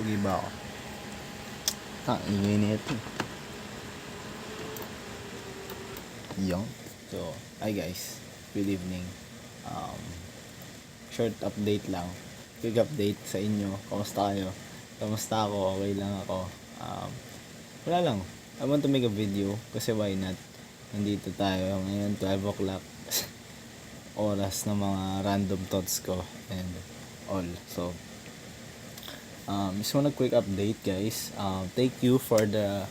Pogi ba ako? Ingay na ito. Yung. So, hi guys. Good evening. Um, Short update lang. Quick update sa inyo. Kamusta kayo? Kamusta ako? Okay lang ako. Wala lang. I want to make a video kasi why not? Nandito tayo ngayon 12 o'clock. Oras ng mga random thoughts ko and all. So, just wanna quick update guys. Thank you for the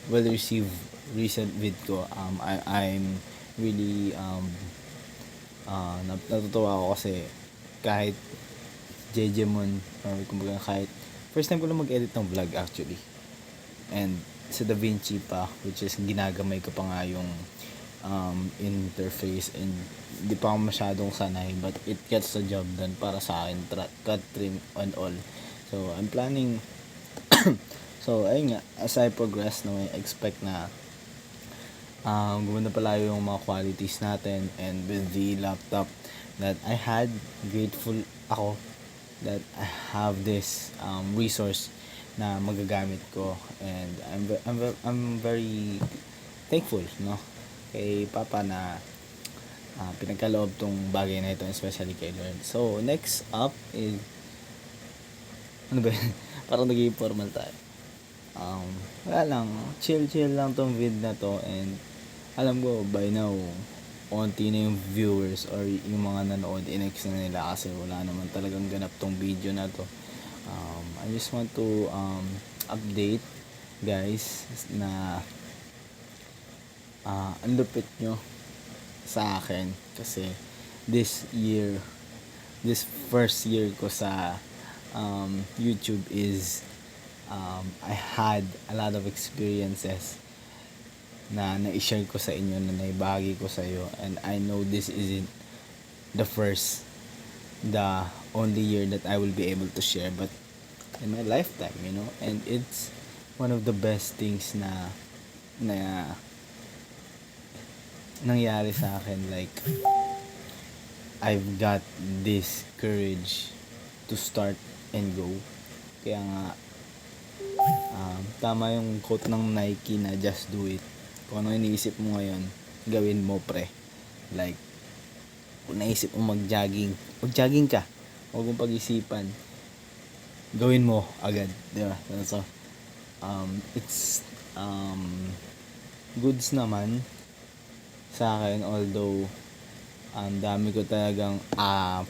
well received recent vid ko. I'm really natutuwa ako kasi kahit Jejemon or kumbaga kahit first time ko lang mag-edit ng vlog actually, and sa DaVinci pa, which is ginagamay ko pa nga yung interface, and hindi pa ako masyadong sanay but it gets the job done para sa akin, cut, trim and all. So I'm planning so ayun nga, as I progress na I expect na gumanda pala yung mga qualities natin, and with the laptop that I had, grateful ako that I have this resource na magagamit ko, and I'm very thankful kay Papa na pinagkaloob tong bagay na ito, especially kay Lord. So next up is ano ba yun? Parang naging formal tayo. Wala lang, chill lang tong vid na to, and alam ko by now konti na yung viewers or yung mga nanood, inex na nila kasi wala naman talagang ganap tong video na to. I just want to update guys na ang lupit nyo sa akin kasi this first year ko sa YouTube is I had a lot of experiences na na-share ko sa inyo, na naibahagi ko sa iyo, and I know this isn't the only year that I will be able to share, but in my lifetime, and it's one of the best things na nangyari sa akin. Like, I've got this courage to start and go. Kaya nga tama yung quote ng Nike na just do it. Kung ano iniisip mo ngayon, gawin mo, pre. Like, kung naisip mo mag-jogging ka, huwag mong pag-isipan, gawin mo agad, di ba? So it's goods naman sa akin, although dami ko talagang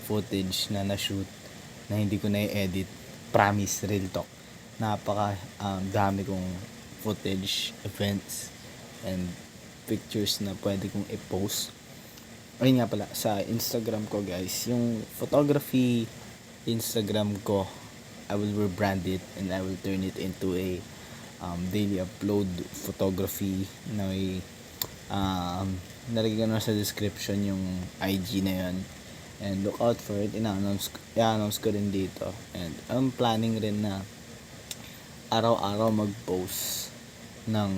footage na na-shoot na hindi ko na-edit. Promise, real talk, napaka dami kong footage, events and pictures na pwede kong i-post. Ayun nga pala, sa Instagram ko guys, yung photography Instagram ko, I will rebrand it and I will turn it into a daily upload photography na may nalagay ko na sa description yung IG na yun, and look out for it. I-announce ko rin dito, and I'm planning rin na araw-araw mag-post ng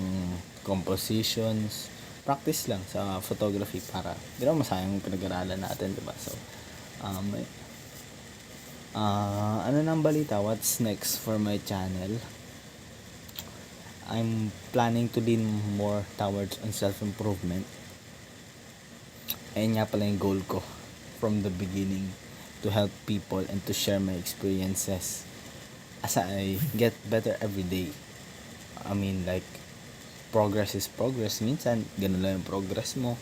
compositions, practice lang sa photography para di naman masayang pinag-aralan natin, diba? So ano nang balita, what's next for my channel? I'm planning to lean more towards on self-improvement. Ayun nga pala yung goal ko from the beginning, to help people and to share my experiences as I get better every day. I mean, like, progress is progress. Minsan ganun lang yung progress mo,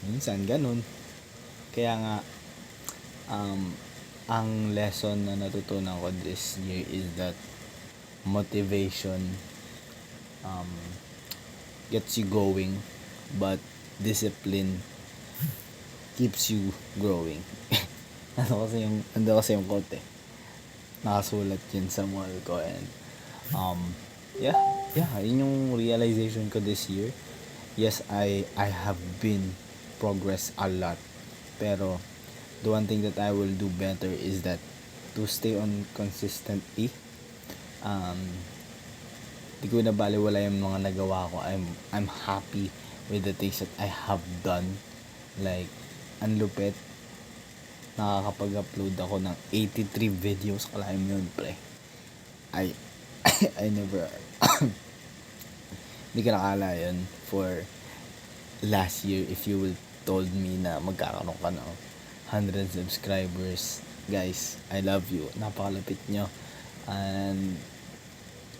minsan ganun. Kaya nga ang lesson na natutunan ko this year is that motivation gets you going, but discipline keeps you growing. Ando kasi yung quote nakasulat yun sa wall ko, and yeah, yun yung realization ko this year. Yes, I have been progress a lot, pero the one thing that I will do better is that to stay on consistently. Di ko na baliwala yung mga nagawa ko. I'm happy with the things that I have done. Like, ang lupit nakakapag-upload ako ng 83 videos. Kalahin mo yun, pre. I I never hindi ka nakala yun for last year. If you will told me na magkakaroon ka ng 100 subscribers, guys, I love you, napakalapit nyo. And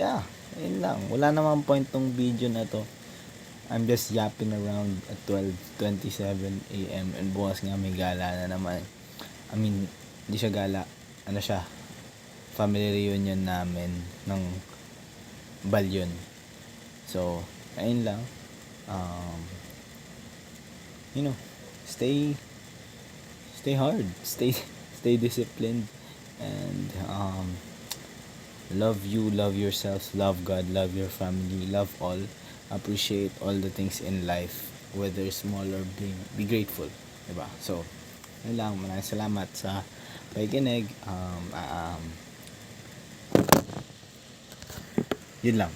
yeah, yun lang, wala namang point tong video na to. I'm just yapping around at 12:27 AM and bukas nga may gala na naman. I mean, hindi siya gala, ano siya, family reunion namin ng Balyon. So, ayun lang. You know, stay hard, stay disciplined, and love you, love yourself, love God, love your family, love all, appreciate all the things in life, whether small or big, be grateful, diba? So, yun lang, maraming salamat sa pakikinig. Yun lang.